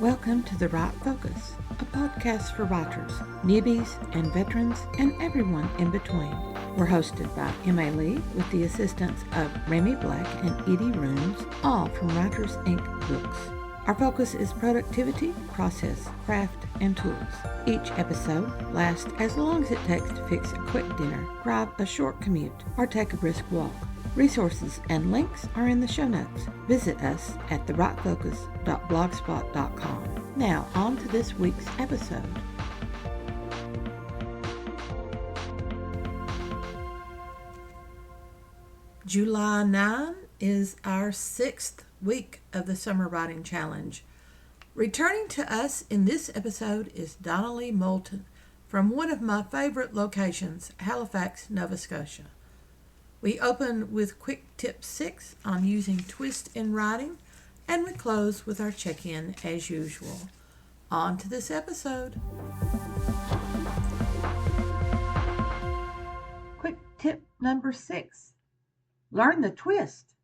Welcome to The Right Focus, a podcast for writers, newbies, and veterans, and everyone in between. We're hosted by Emma Lee with the assistance of Remy Black and Edie Rooms, all from Writers Inc. Books. Our focus is productivity, process, craft, and tools. Each episode lasts as long as it takes to fix a quick dinner, drive a short commute, or take a brisk walk. Resources and links are in the show notes. Visit us at therightfocus.blogspot.com. Now, on to this week's episode. July 9 is our 6th week of the Summer Writing Challenge. Returning to us in this episode is donalee Moulton from one of my favorite locations, Halifax, Nova Scotia. We open with quick tip 6 on using twist in writing, and we close with our check-in as usual. On to this episode. Quick tip number 6. Learn the twist.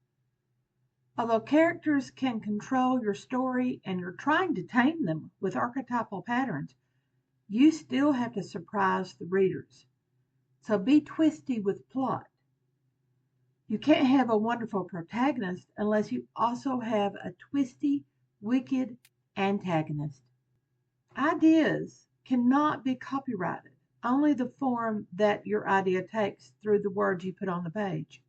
Although characters can control your story and you're trying to tame them with archetypal patterns, you still have to surprise the readers. So be twisty with plot. You can't have a wonderful protagonist unless you also have a twisty, wicked antagonist. Ideas cannot be copyrighted, only the form that your idea takes through the words you put on the page.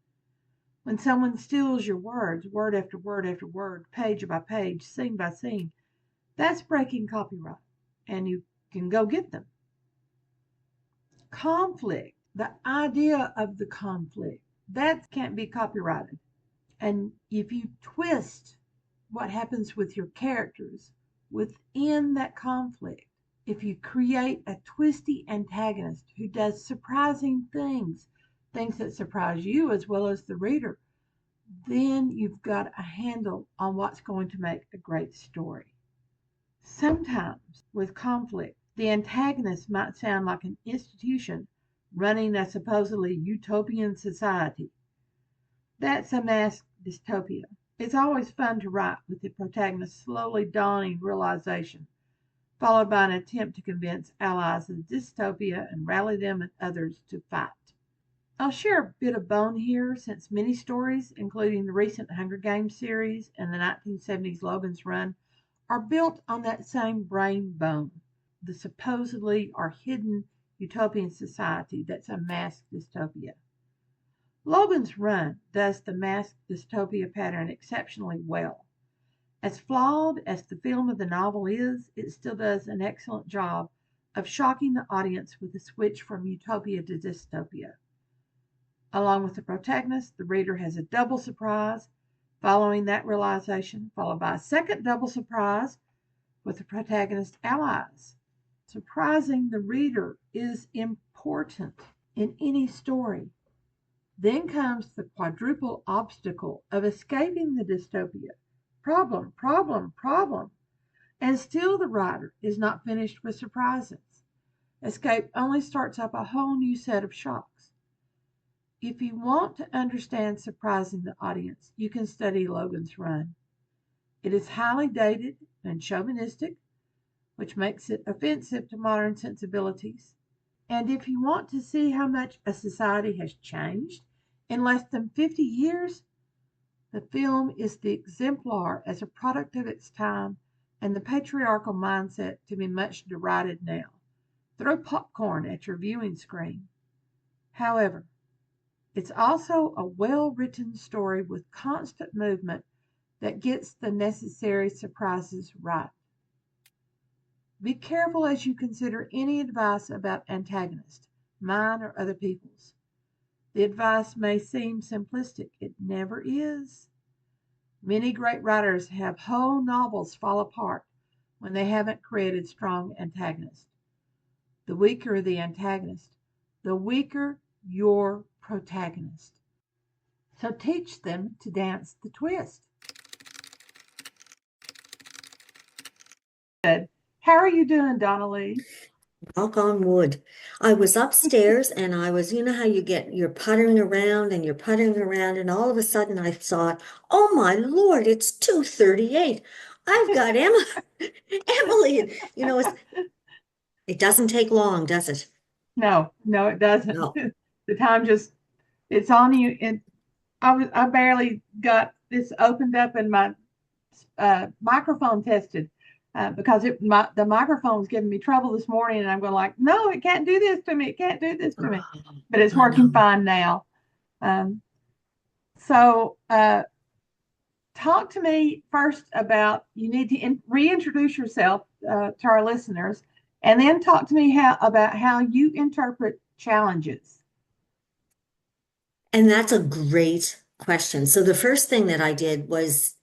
When someone steals your words, word after word after word, page by page, scene by scene, that's breaking copyright, and you can go get them. Conflict, the idea of the conflict, that can't be copyrighted. And if you twist what happens with your characters within that conflict, if you create a twisty antagonist who does surprising things that surprise you as well as the reader, then you've got a handle on what's going to make a great story. Sometimes with conflict, the antagonist might sound like an institution running a supposedly utopian society. That's a masked dystopia. It's always fun to write with the protagonist's slowly dawning realization, followed by an attempt to convince allies of dystopia and rally them and others to fight. I'll share a bit of bone here, since many stories, including the recent Hunger Games series and the 1970s Logan's Run, are built on that same brain bone, the supposedly or hidden utopian society that's a masked dystopia. Logan's Run does the masked dystopia pattern exceptionally well. As flawed as the film of the novel is, it still does an excellent job of shocking the audience with a switch from utopia to dystopia. Along with the protagonist, the reader has a double surprise following that realization, followed by a second double surprise with the protagonist's allies. Surprising the reader is important in any story. Then comes the quadruple obstacle of escaping the dystopia. Problem, problem, problem. And still the writer is not finished with surprises. Escape only starts up a whole new set of shocks. If you want to understand surprising the audience, you can study Logan's Run. It is highly dated and chauvinistic, which makes it offensive to modern sensibilities. And if you want to see how much a society has changed in less than 50 years, the film is the exemplar as a product of its time and the patriarchal mindset to be much derided now. Throw popcorn at your viewing screen. However, it's also a well-written story with constant movement that gets the necessary surprises right. Be careful as you consider any advice about antagonists, mine or other people's. The advice may seem simplistic. It never is. Many great writers have whole novels fall apart when they haven't created strong antagonists. The weaker the antagonist, the weaker your protagonist. So teach them to dance the twist. Good. How are you doing, donalee? Knock on wood. I was upstairs and I was, you know how you're puttering around and you're puttering around, and all of a sudden I thought, oh my Lord, it's 2:38. I've got Emma, Emily. It doesn't take long, does it? No, no, it doesn't. No. The time just it's on you. And I barely got this opened up and my microphone tested because the microphone was giving me trouble this morning, and I'm going like, no, it can't do this to me. It can't do this to me. But it's I working know. fine now. Um, so talk to me first about you need to reintroduce yourself to our listeners, and then talk to me about how you interpret challenges. And that's a great question. So the first thing that I did was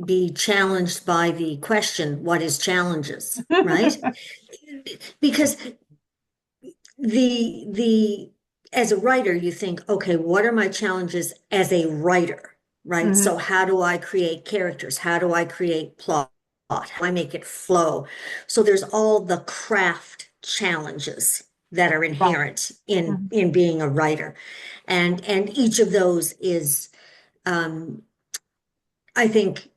be challenged by the question, what is challenges, right? Because the as a writer, you think, okay, what are my challenges as a writer, right? Mm-hmm. So how do I create characters? How do I create plot? How do I make it flow? So there's all the craft challenges that are Right. inherent in Mm-hmm. in being a writer. And each of those is I think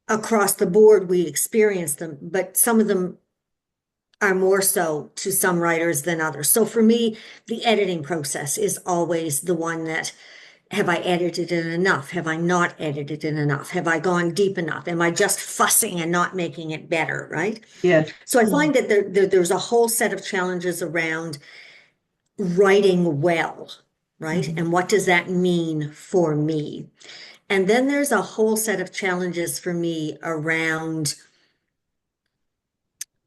across the board we experience them, but some of them are more so to some writers than others. So for me, the editing process is always the one that have I edited it enough? Have I not edited it enough? Have I gone deep enough? Am I just fussing and not making it better? Right. Yes. So I find that there's a whole set of challenges around writing well, right? Mm-hmm. And what does that mean for me? And then there's a whole set of challenges for me around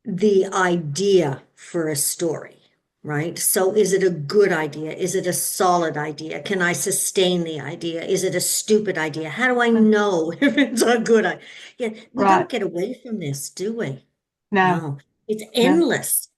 the idea for a story, right? So is it a good idea? Is it a solid idea? Can I sustain the idea? Is it a stupid idea? How do I know if it's a good idea? Yeah, we Right. don't get away from this, do we? No. No, it's No. endless.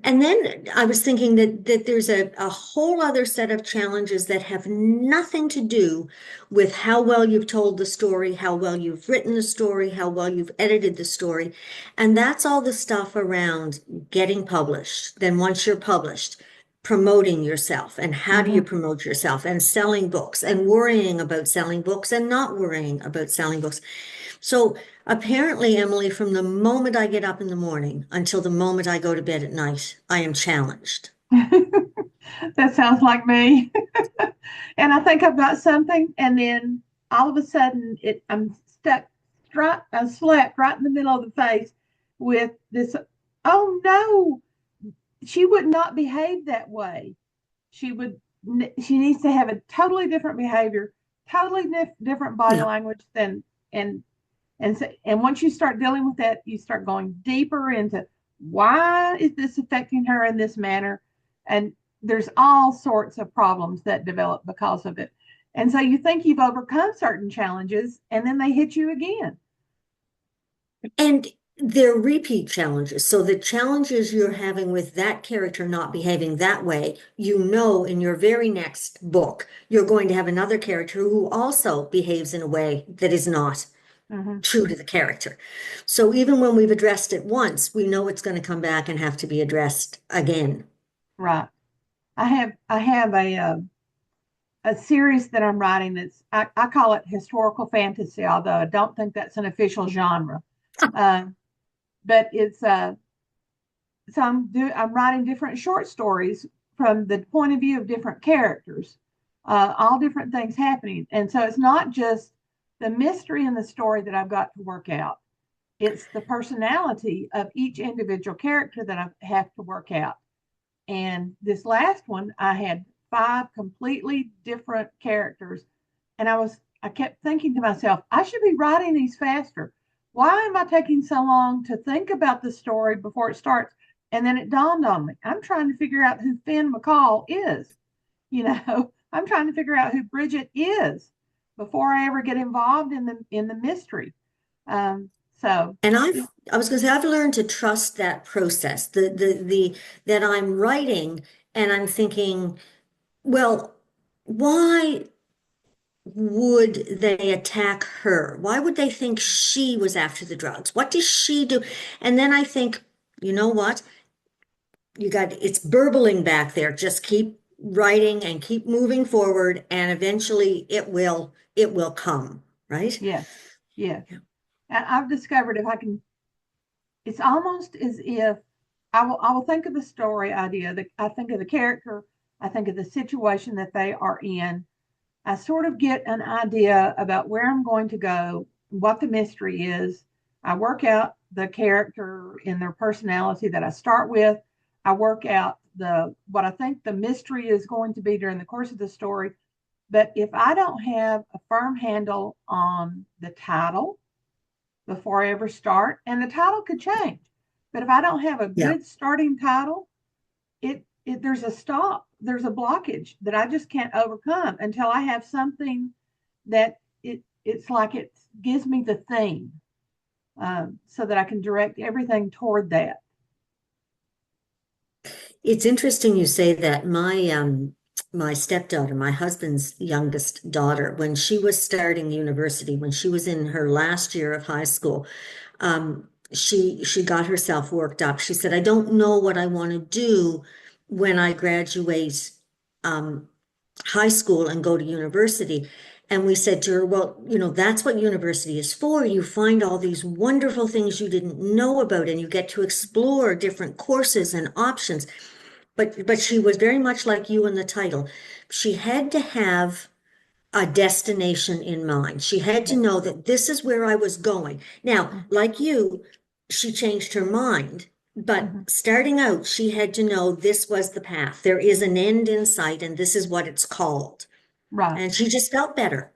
And then I was thinking that there's a whole other set of challenges that have nothing to do with how well you've told the story, how well you've written the story, how well you've edited the story. And that's all the stuff around getting published. Then once you're published, promoting yourself and how do you Mm-hmm. promote yourself and selling books and worrying about selling books and not worrying about selling books. So apparently, Emily, from the moment I get up in the morning until the moment I go to bed at night, I am challenged. That sounds like me. And I think I've got something, and then all of a sudden, I'm stuck. I slept right in the middle of the face with this. Oh no, she would not behave that way. She would. She needs to have a totally different behavior, totally different body Yeah. language than and and once you start dealing with that, you start going deeper into why is this affecting her in this manner, and there's all sorts of problems that develop because of it. And so you think you've overcome certain challenges, and then they hit you again. And they're repeat challenges. So the challenges you're having with that character not behaving that way, in your very next book, you're going to have another character who also behaves in a way that is not Mm-hmm. true to the character. So even when we've addressed it once, we know it's going to come back and have to be addressed again. Right. I have a series that I'm writing I call it historical fantasy, although I don't think that's an official genre. Uh, but it's so I'm writing different short stories from the point of view of different characters, all different things happening, and so it's not just the mystery in the story that I've got to work out. It's the personality of each individual character that I have to work out. And this last one, I had five completely different characters, and I kept thinking to myself, I should be writing these faster. Why am I taking so long to think about the story before it starts? And then it dawned on me, I'm trying to figure out who Finn McCall is. I'm trying to figure out who Bridget is before I ever get involved in the mystery. Um, so And I was going to say, I've learned to trust that process, that I'm writing and I'm thinking, well, why would they attack her? Why would they think she was after the drugs? What does she do? And then I think, you know what? It's burbling back there. Just keep writing and keep moving forward, and eventually it will come, right? yes, yes. And I've discovered if I can, it's almost as if I will think of the story idea, that I think of the character, I think of the situation that they are in. I sort of get an idea about where I'm going to go, what the mystery is. I work out the character and their personality that I start with. I work out the what I think the mystery is going to be during the course of the story. But if I don't have a firm handle on the title before I ever start, and the title could change, but if I don't have a Yeah. good starting title, there's a stop, there's a blockage that I just can't overcome until I have something that it's like it gives me the theme, so that I can direct everything toward that. It's interesting you say that. My stepdaughter, my husband's youngest daughter, when she was starting university, when she was in her last year of high school, she got herself worked up. She said, "I don't know what I want to do when I graduate high school and go to university." And we said to her, "Well, that's what university is for. You find all these wonderful things you didn't know about, and you get to explore different courses and options." But she was very much like you in the title. She had to have a destination in mind. She had to Yes. know that this is where I was going. Now, like you, she changed her mind. But Mm-hmm. starting out, she had to know this was the path. There is an end in sight, and this is what it's called. Right. And she just felt better.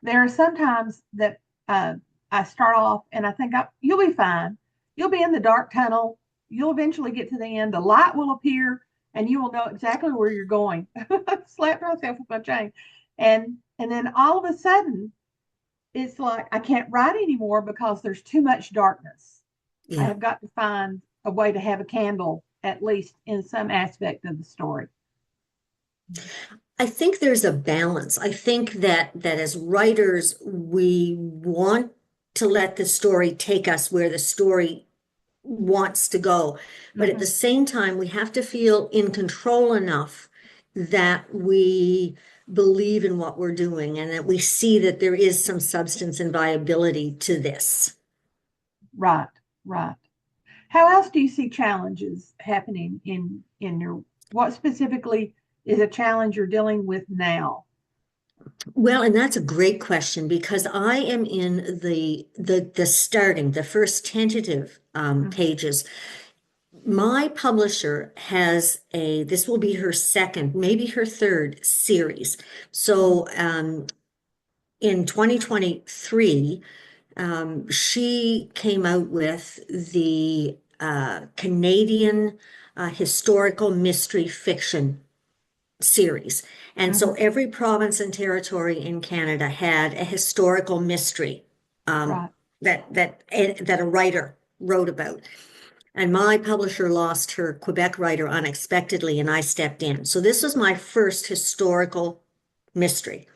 There are some times that uh, I start off and I think you'll be fine. You'll be in the dark tunnel. You'll eventually get to the end. The light will appear and you will know exactly where you're going. Slapped myself with my chain. And then all of a sudden, it's like I can't write anymore because there's too much darkness. I Yeah. have got to find a way to have a candle, at least in some aspect of the story. I think there's a balance. I think that as writers, we want to let the story take us where the story wants to go. But at the Mm-hmm. same time, we have to feel in control enough that we believe in what we're doing and that we see that there is some substance and viability to this. Right, right. How else do you see challenges happening in your what specifically is a challenge you're dealing with now? Well, and that's a great question because I am in the first tentative Mhm. pages. My publisher has this will be her second, maybe her third series. Mhm. So in 2023, she came out with the Canadian historical mystery fiction series. And so Mhm. every province and territory in Canada had a historical mystery um, Right. that a writer wrote about. And my publisher lost her Quebec writer unexpectedly, and I stepped in. So this was my first historical mystery.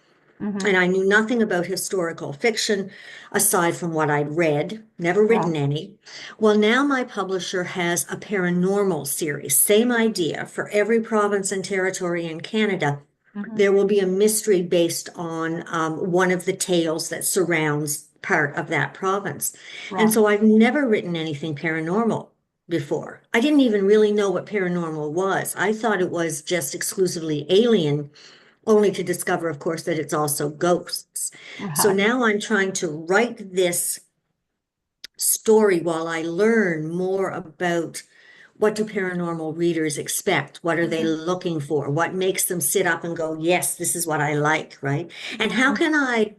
And Mhm. I knew nothing about historical fiction aside from what I'd read, never Right. written any. Well, now my publisher has a paranormal series, same idea for every province and territory in Canada. Mhm. There will be a mystery based on one of the tales that surrounds part of that province. And Right. so I've never written anything paranormal before. I didn't even really know what paranormal was. I thought it was just exclusively alien, only to discover, of course, that it's also ghosts. So Right. now I'm trying to write this story while I learn more about what do paranormal readers expect? What are they Mhm. looking for? What makes them sit up and go, yes, this is what I like, right? And how Mhm. can I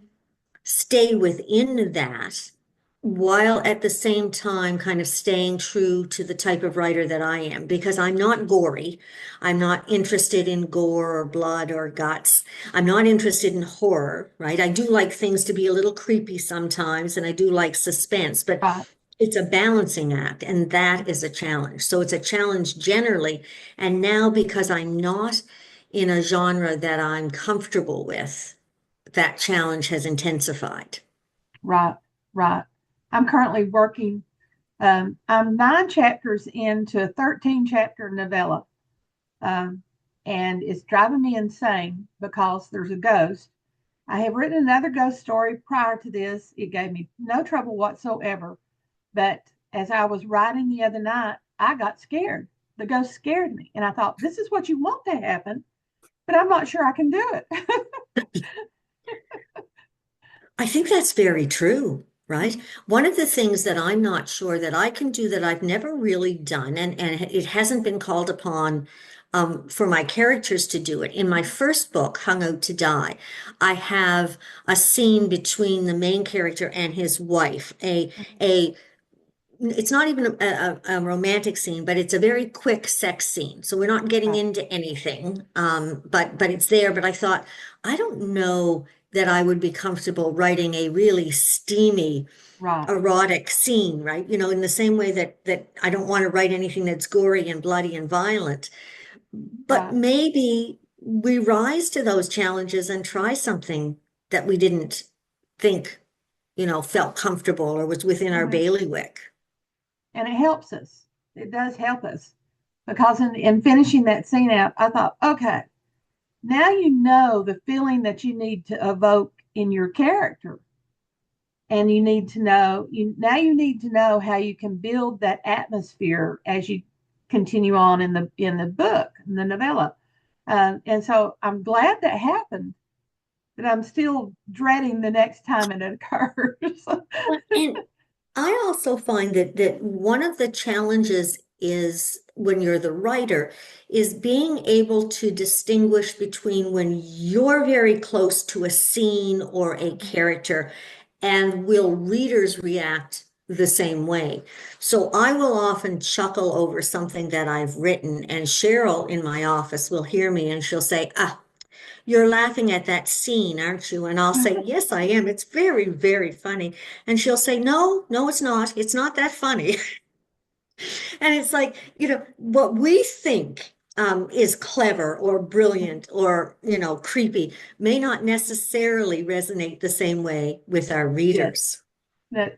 stay within that while at the same time kind of staying true to the type of writer that I am, because I'm not gory. I'm not interested in gore or blood or guts. I'm not interested in horror, right? I do like things to be a little creepy sometimes, and I do like suspense, but Right. it's a balancing act, and that is a challenge. So it's a challenge generally. And now, because I'm not in a genre that I'm comfortable with, that challenge has intensified. Right. Right. I'm currently working. I'm 9 chapters into a 13 chapter novella, um, and it's driving me insane because there's a ghost. I have written another ghost story prior to this. It gave me no trouble whatsoever. But as I was writing the other night, I got scared. The ghost scared me. And I thought, this is what you want to happen, but I'm not sure I can do it. I think that's very true, right? One of the things that I'm not sure that I can do that I've never really done, and it hasn't been called upon for my characters to do it. In my first book, Hung Out to Die, I have a scene between the main character and his wife, a it's not even a romantic scene, but it's a very quick sex scene. So we're not getting Right. into anything, but it's there. But I thought, I don't know that I would be comfortable writing a really steamy, Right. erotic scene, right? You know, in the same way that I don't want to write anything that's gory and bloody and violent. But Right. maybe we rise to those challenges and try something that we didn't think, felt comfortable or was within our Mhm. bailiwick. And it helps us. It does help us because in finishing that scene out, I thought, okay, now you know the feeling that you need to evoke in your character. And you need to know you need to know how you can build that atmosphere as you continue on in the book, in the novella. And so I'm glad that happened, but I'm still dreading the next time it occurs. And I also find that one of the challenges is when you're the writer is being able to distinguish between when you're very close to a scene or a character and will readers react the same way. So I will often chuckle over something that I've written, and Cheryl in my office will hear me and she'll say, "Ah, you're laughing at that scene, aren't you?" And I'll say, "Yes, I am. It's very, very funny." And she'll say, "No, no, it's not. It's not that funny." And it's like, what we think is clever or brilliant or, creepy may not necessarily resonate the same way with our Yes. readers.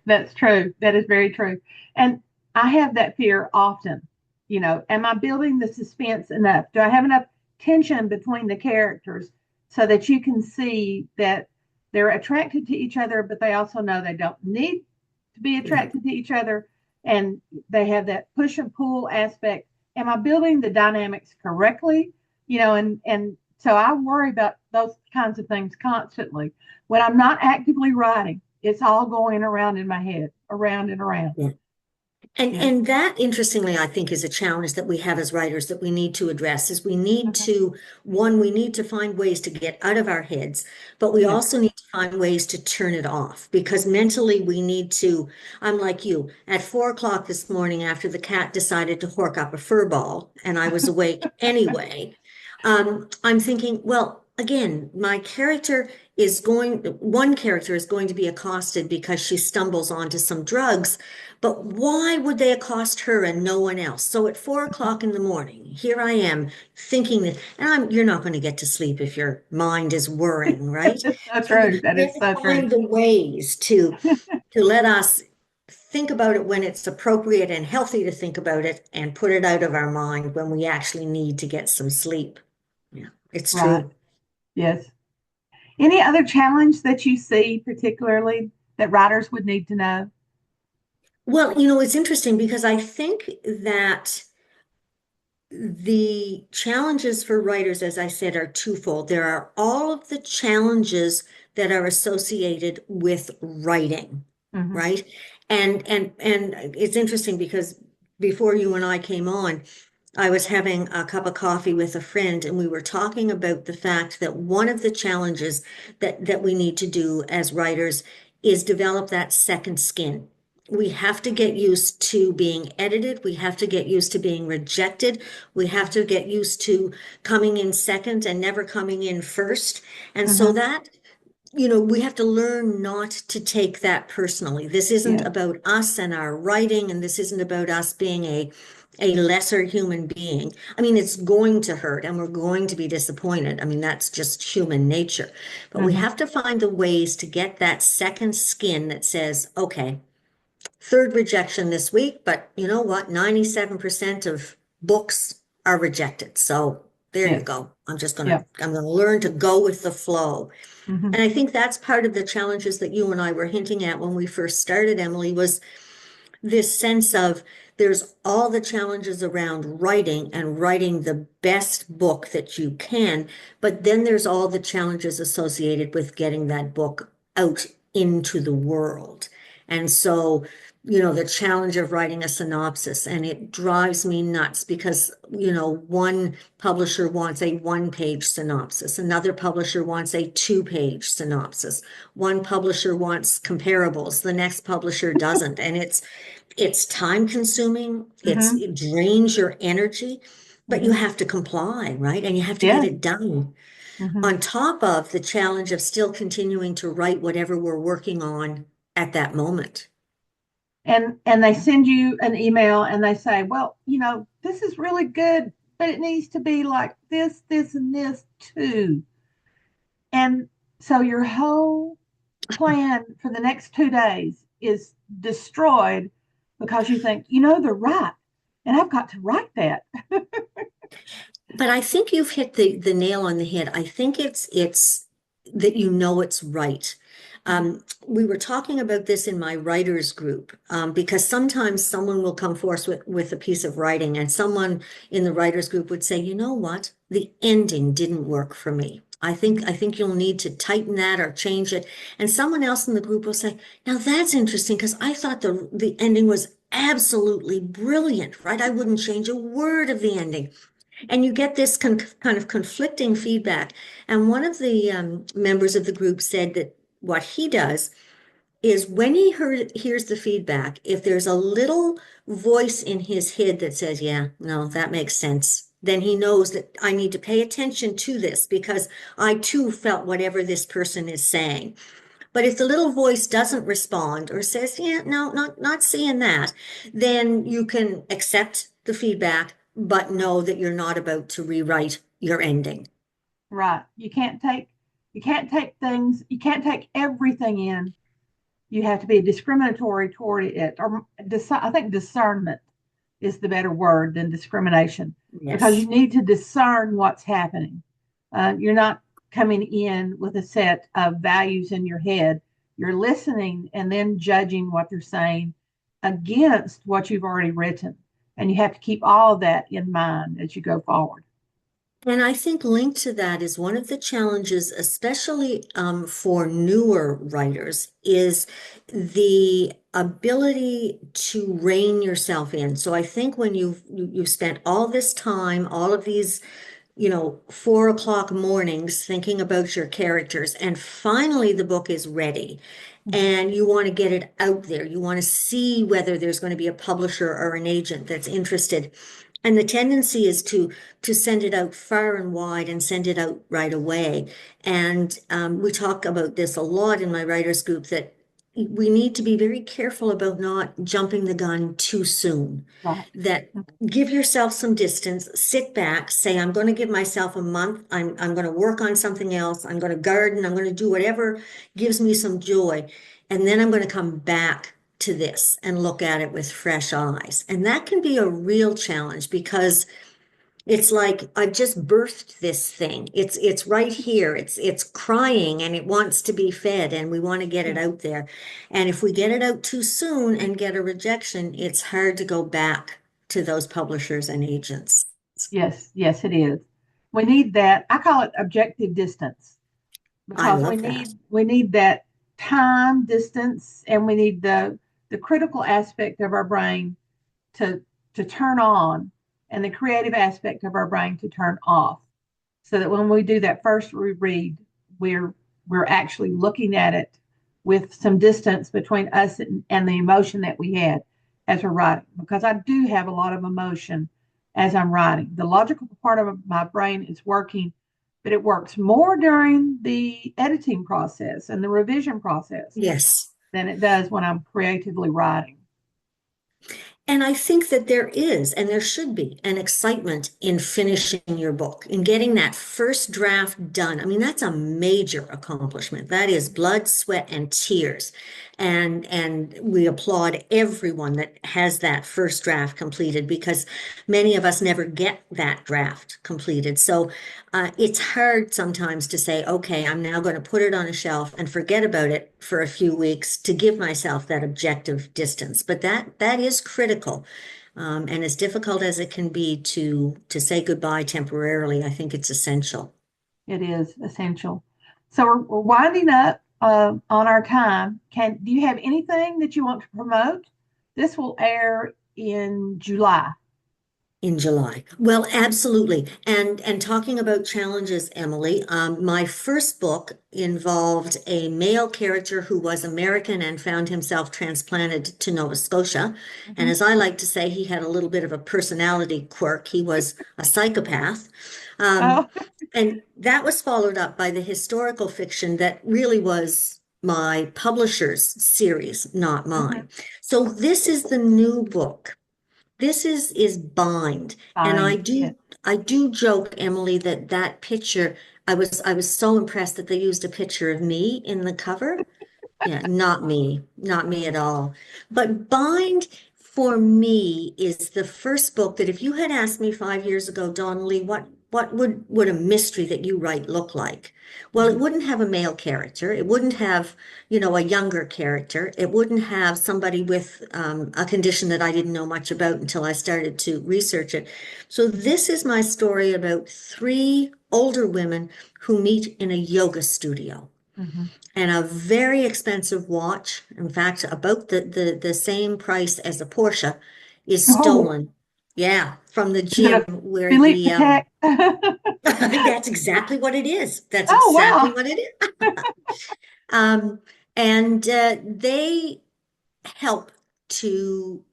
That's true. That is very true. And I have that fear often. Am I building the suspense enough? Do I have enough tension between the characters so that you can see that they're attracted to each other, but they also know they don't need to be Yeah. attracted to each other, and they have that push and pull aspect. Am I building the dynamics correctly? And so I worry about those kinds of things constantly. When I'm not actively writing, it's all going around in my head, around and around. Yeah. And Yeah. and that, interestingly, I think is a challenge that we have as writers that we need to address is we need Mhm. to, one, we need to find ways to get out of our heads, but we Yeah. also need to find ways to turn it off because mentally we need to, I'm like you, at 4 o'clock this morning after the cat decided to hork up a fur ball and I was awake anyway, I'm thinking, well, again, one character is going to be accosted because she stumbles onto some drugs, but why would they accost her and no one else? So at 4 o'clock in the morning, here I am thinking that, and you're not going to get to sleep if your mind is whirring, right? It's so So we true. That have is to so true. find the ways to let us think about it when it's appropriate and healthy to think about it and put it out of our mind when we actually need to get some sleep. Yeah, it's Right. true. Yes. Any other challenge that you see particularly that writers would need to know? Well, it's interesting because I think that the challenges for writers, as I said, are twofold. There are all of the challenges that are associated with writing, Hmm. right? And it's interesting because before you and I came on, I was having a cup of coffee with a friend, and we were talking about the fact that one of the challenges that we need to do as writers is develop that second skin. We have to get used to being edited. We have to get used to being rejected. We have to get used to coming in second and never coming in first. And so Hmm. that, we have to learn not to take that personally. This isn't Yes. about us and our writing, and this isn't about us being a lesser human being. I mean, it's going to hurt and we're going to be disappointed. I mean, that's just human nature. But we Hmm. have to find the ways to get that second skin that says, okay, third rejection this week, but you know what? 97% of books are rejected. So There you Yes. go. Yeah. I'm gonna learn to go with the flow. Hmm. And I think that's part of the challenges that you and I were hinting at when we first started, Emily, was this sense of there's all the challenges around writing and writing the best book that you can, but then there's all the challenges associated with getting that book out into the world. And so, the challenge of writing a synopsis, and it drives me nuts because, one publisher wants a one-page synopsis, another publisher wants a two-page synopsis, one publisher wants comparables, the next publisher doesn't. And it's time consuming, Hmm. it drains your energy, but you Hmm. have to comply, right? And you have to get Yes. it done. Hmm. On top of the challenge of still continuing to write whatever we're working on at that moment. And they send you an email and they say, well, this is really good, but it needs to be like this, and this too. And so your whole plan for the next 2 days is destroyed because you think, they're right. And I've got to write that. But I think you've hit the nail on the head. I think it's that it's right. We were talking about this in my writers group because sometimes someone will come forth with a piece of writing, and someone in the writers group would say, you know what, the ending didn't work for me. I think you'll need to tighten that or change it. And someone else in the group will say, now that's interesting because I thought the ending was absolutely brilliant, right? I wouldn't change a word of the ending. And you get this kind of conflicting feedback. And one of the members of the group said that what he does is when hears the feedback, if there's a little voice in his head that says, yeah, no, that makes sense, then he knows that I need to pay attention to this because I too felt whatever this person is saying. But if the little voice doesn't respond or says, yeah, no, not seeing that, then you can accept the feedback, but know that you're not about to rewrite your ending. Right. You can't take everything in. You have to be discriminatory toward it. Or I think discernment is the better word than discrimination because you Yes. need to discern what's happening. You're not coming in with a set of values in your head. You're listening and then judging what they're saying against what you've already written. And you have to keep all of that in mind as you go forward. And I think linked to that is one of the challenges, especially for newer writers, is the ability to rein yourself in. So I think when you've spent all this time, all of these 4 o'clock mornings thinking about your characters, and finally the book is ready. Mhm. And you want to get it out there. You want to see whether there's going to be a publisher or an agent that's interested. And the tendency is to send it out far and wide and send it out right away. And we talk about this a lot in my writers group that we need to be very careful about not jumping the gun too soon. Right. That give yourself some distance, sit back, say, I'm going to give myself a month. I'm going to work on something else. I'm going to garden. I'm going to do whatever gives me some joy. And then I'm going to come back to this and look at it with fresh eyes. And that can be a real challenge because it's like I've just birthed this thing. It's right here. It's crying and it wants to be fed and we want to get it out there. And if we get it out too soon and get a rejection, it's hard to go back to those publishers and agents. Yes, yes, it is. We need that. I call it objective distance I because we love that. need we need that time, distance, and we need the critical aspect of our brain to turn on and the creative aspect of our brain to turn off. So that when we do that first reread, we're we're actually looking at it with some distance between us and the emotion that we had as we're writing. Because I do have a lot of emotion as I'm writing. The logical part of my brain is working, but it works more during the editing process and the revision process Yes. than it does when I'm creatively writing. And I think that there is, and there should be, an excitement in finishing your book, in getting that first draft done. I mean, that's a major accomplishment. That is blood, sweat, and tears. And we applaud everyone that has that first draft completed, because many of us never get that draft completed. So it's hard sometimes to say, okay, I'm now going to put it on a shelf and forget about it for a few weeks to give myself that objective distance. But that is critical. And as difficult as it can be to say goodbye temporarily, I think it's essential. It is essential. So we're winding up on our time. Do you have anything that you want to promote? This will air in July. In July. Well, absolutely. And talking about challenges, Emily, my first book involved a male character who was American and found himself transplanted to Nova Scotia. And Mhm. as I like to say, he had a little bit of a personality quirk. He was a psychopath. Um, Oh, and that was followed up by the historical fiction that really was my publisher's series, not mhm. mine. So this is the new book. This is Bind, and I Fine. Yes. do I do joke, Emily, that that picture, I was so impressed that they used a picture of me in the cover. Yeah, not me at all. But Bind for me is the first book that if you had asked me 5 years ago, Donalee, what would a mystery that you write look like? Well, it Mhm. wouldn't have a male character. It wouldn't have, a younger character. It wouldn't have somebody with a condition that I didn't know much about until I started to research it. So this is my story about three older women who meet in a yoga studio, Mhm. and a very expensive watch, in fact, about the same price as a Porsche, is Oh, stolen. Yeah, from the is it gym a where Philippe the Patek? that's exactly what it is. That's Oh, exactly wow. what it is. Um, and they help to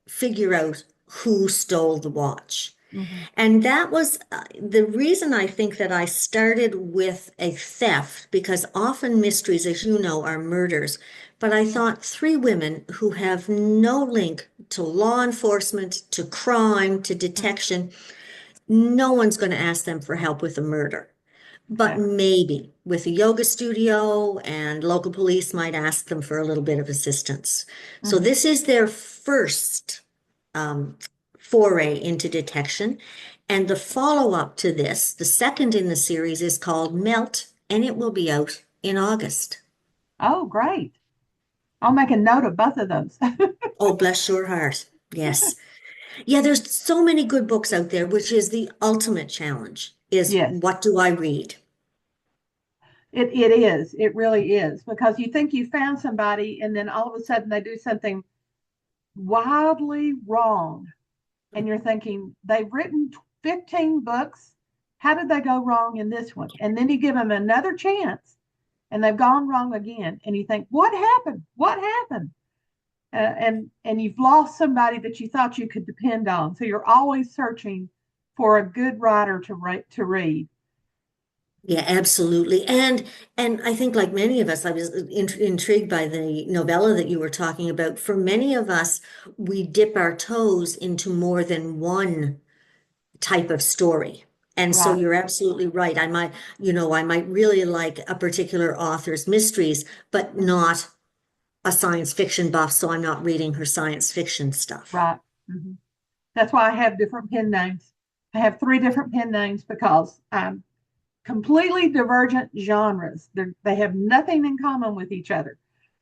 figure out who stole the watch. Mhm. And that was the reason I think that I started with a theft, because often mysteries, as you know, are murders. But I thought three women who have no link to law enforcement, to crime, to Mhm. detection, no one's going to ask them for help with a murder. But Exactly. maybe with a yoga studio, and local police might ask them for a little bit of assistance. So Mhm. this is their first um, foray into detection. And the follow-up to this, the second in the series, is called Melt, and it will be out in August. Oh, great. I'll make a note of both of those. Oh, bless your heart. Yes. Yeah, there's so many good books out there, which is the ultimate challenge, is Yes, what do I read? it is. It really is. Because you think you found somebody, and then all of a sudden they do something wildly wrong. And you're thinking, they've written 15 books. How did they go wrong in this one? And then you give them another chance, and they've gone wrong again. And you think, what happened? What happened? And you've lost somebody that you thought you could depend on. So you're always searching for a good writer to read. Yeah, absolutely. And I think like many of us, I was intrigued by the novella that you were talking about. For many of us, we dip our toes into more than one type of story. And so Right. you're absolutely right. I might really like a particular author's mysteries, but Mhm. not a science fiction buff, so I'm not reading her science fiction stuff. Right. Hmm. That's why I have different pen names. I have three different pen names because I'm completely divergent genres. They have nothing in common with each other.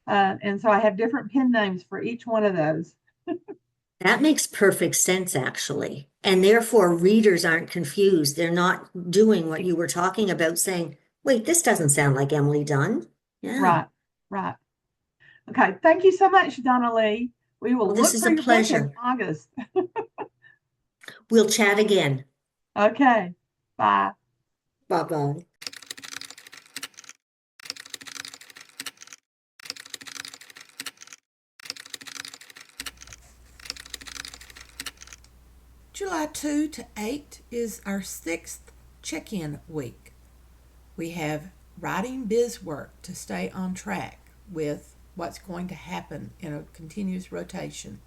And so I have different pen names for each one of those. That makes perfect sense, actually. And therefore, readers aren't confused. They're not doing what you were talking about, saying, wait, this doesn't sound like Emily Dunn. Yeah. Right, right. Okay. Thank you so much, Donna Lee. We Well, will this look is for a your book in pleasure. August. We'll chat again. Okay. Bye. Bye bye. July 2 to 8 is our sixth check in week. We have writing biz work to stay on track with what's going to happen in a continuous rotation.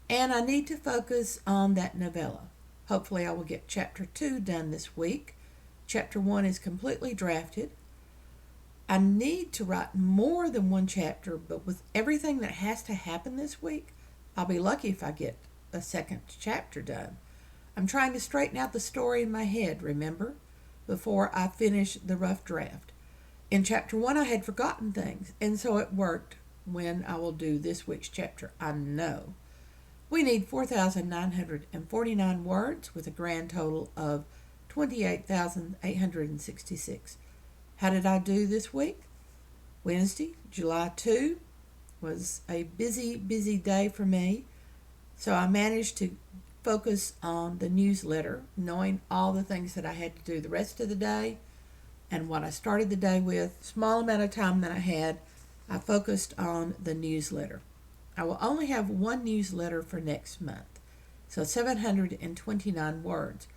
And I need to focus on that novella. Hopefully, I will get chapter 2 done this week. Chapter 1 is completely drafted. I need to write more than one chapter, but with everything that has to happen this week, I'll be lucky if I get a second chapter done. I'm trying to straighten out the story in my head, remember, before I finish the rough draft. In chapter 1, I had forgotten things, and so it worked when I will do this week's chapter, I know. We need 4,949 words with a grand total of 28,866. How did I do this week? Wednesday, July 2, was a busy day for me, so I managed to focus on the newsletter, knowing all the things that I had to do the rest of the day and what I started the day with. Small amount of time that I had, I focused on the newsletter. I will only have one newsletter for next month, so 729 words.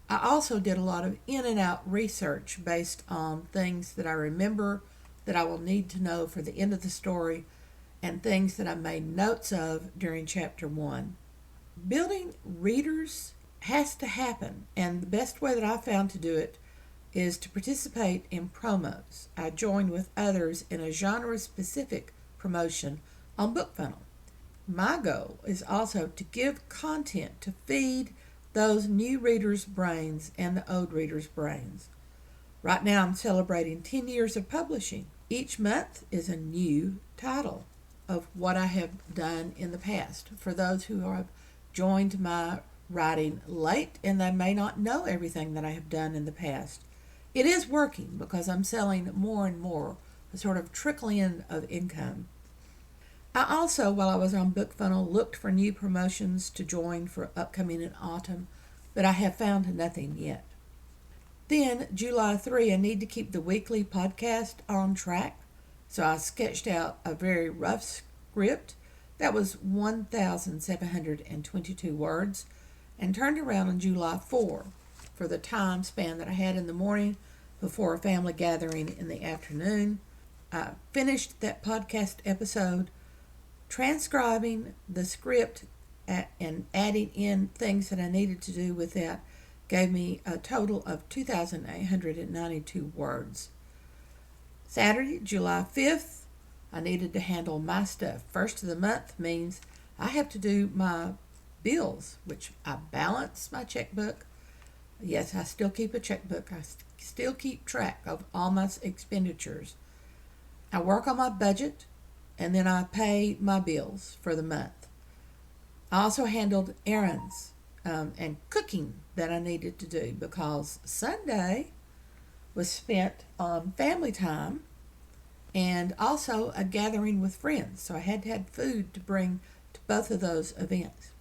I also did a lot of in and out research based on things that I remember that I will need to know for the end of the story and things that I made notes of during chapter 1. Building readers has to happen, and the best way that I found to do it is to participate in promos. I joined with others in a genre-specific promotion on BookFunnel. My goal is also to give content to feed those new readers' brains and the old readers' brains. Right now I'm celebrating 10 years of publishing. Each month is a new title of what I have done in the past. For those who have joined my writing late and they may not know everything that I have done in the past, it is working because I'm selling more and more, a sort of trickle-in of income. I also, while I was on BookFunnel, looked for new promotions to join for upcoming in autumn, but I have found nothing yet. Then, July 3, I need to keep the weekly podcast on track, so I sketched out a very rough script that was 1,722 words and turned around on July 4 for the time span that I had in the morning before a family gathering in the afternoon. I finished that podcast episode, transcribing the script and adding in things that I needed to do with that gave me a total of 2,892 words. Saturday, July 5th, I needed to handle my stuff. First of the month means I have to do my bills, which I balance my checkbook. Yes, I still keep a checkbook. I still keep track of all my expenditures. I work on my budget, and then I pay my bills for the month. I also handled errands and cooking that I needed to do because Sunday was spent on family time and also a gathering with friends. So I had to have food to bring to both of those events.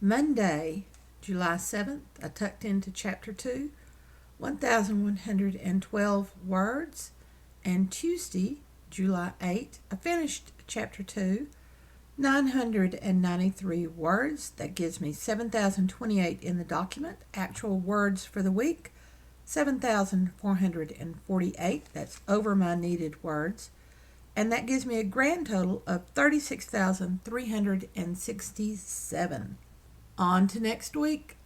Monday, July 7th, I tucked into chapter 2, 1,112 words. And Tuesday, July 8th, I finished chapter 2, 993 words. That gives me 7,028 in the document. Actual words for the week, 7,448. That's over my needed words. And that gives me a grand total of 36,367. On to next week.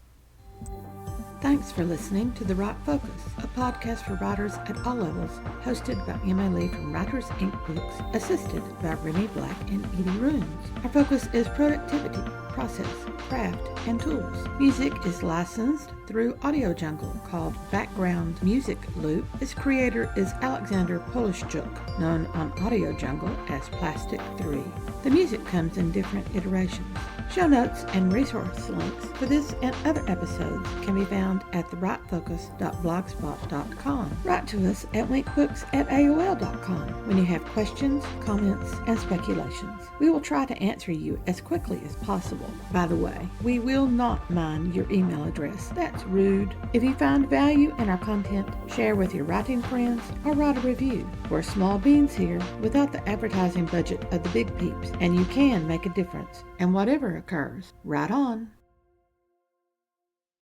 Thanks for listening to The Write Focus, a podcast for writers at all levels, hosted by Emma Lee from Writers Inc. Books, assisted by Remy Black and Edie Runes. Our focus is productivity, process, craft, and tools. Music is licensed through Audio Jungle, called Background Music Loop. Its creator is Alexander Polishchuk, known on Audio Jungle as Plastic 3. The music comes in different iterations. Show notes and resource links for this and other episodes can be found at thewritefocus.blogspot.com. Write to us at winkbooks@aol.com when you have questions, comments, and speculations. We will try to answer you as quickly as possible. By the way, we will not mind your email address. That's rude. If you find value in our content, share with your writing friends or write a review. We're small beans here without the advertising budget of the big peeps, and you can make a difference. And whatever occurs, write on.